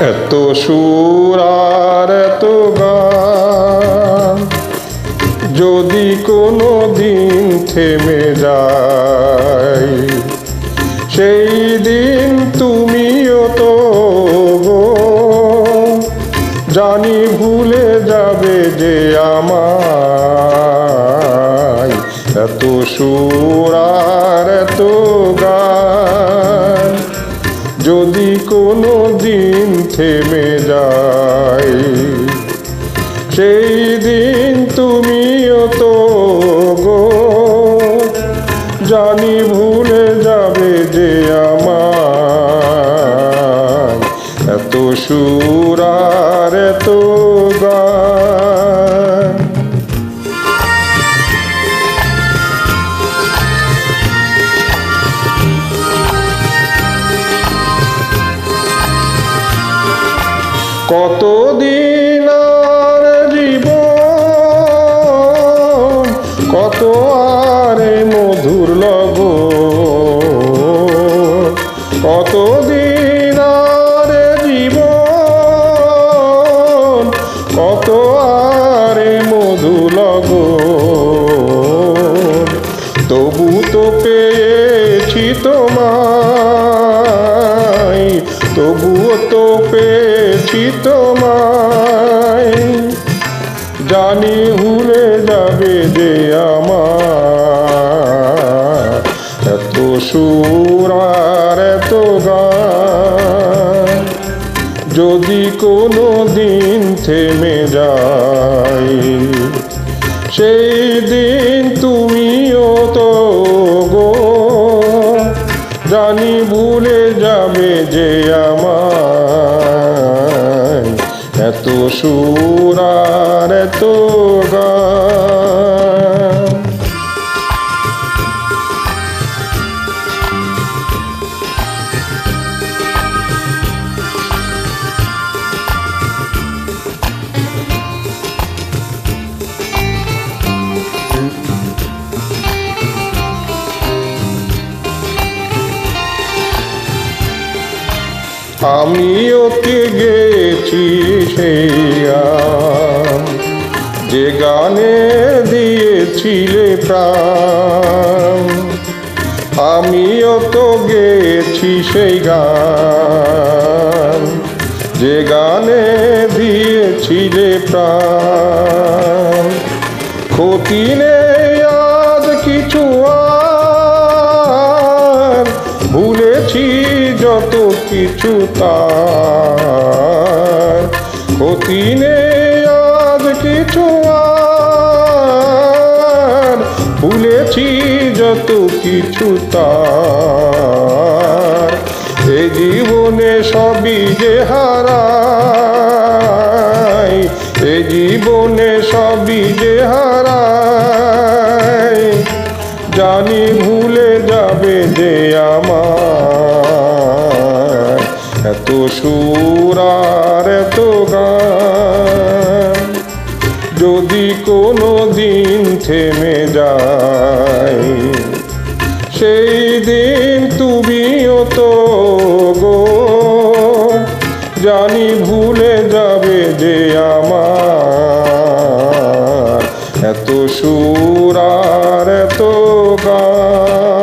এত সুর আর এত গান যদি কোনো দিন থেমে যায়, সেই দিন তুমিও তো গো জানি ভুলে যাবে যে আমায়। এত সুর আর এত গান যদি কোনো দিন থেমে যায়, সেই দিন তুমিও তো গো জানি ভুলে যাবে যে আমায়। এত সুর আর এত গান। কতদিন আর জীবন, কত আর মধুর লগন, কতদিন আর জীবন, কত আর মধুর লগন। তবু তো পেয়েছি তোমায়, তবুও তো পেয়েছি তোমায়, জানি ভুলে যাবে যে আমার। এত সুর আর এত গান যদি কোনো দিন থেমে যায়, সেই দিন তুমিও তো গো জানি ভুলে যাবে যে আমায়। এত সুর আর এত গান। আমিও কে গেছি সেই গান, যে গানে দিয়েছিলে প্রাণ। আমিও তো গেছি সেই গান, যে গানে দিয়েছিলে প্রাণ। ক্ষতি নেই আজ কিছু আর, ভুলেছি যত কিছু তার। ক্ষতি নেই আজ কিছু আর, ভুলেছি যত কিছু তার। এ জীবনে সবই যে হারাই, এ জীবনে সবই যে হারাই, জানি ভুলে যাবে যে আমার। এত সুর আর এত গান যদি কোনো দিন থেমে যায়, সেই দিন তুমিও তো গো জানি ভুলে যাবে যে আমার। এত সুর আর এত গান।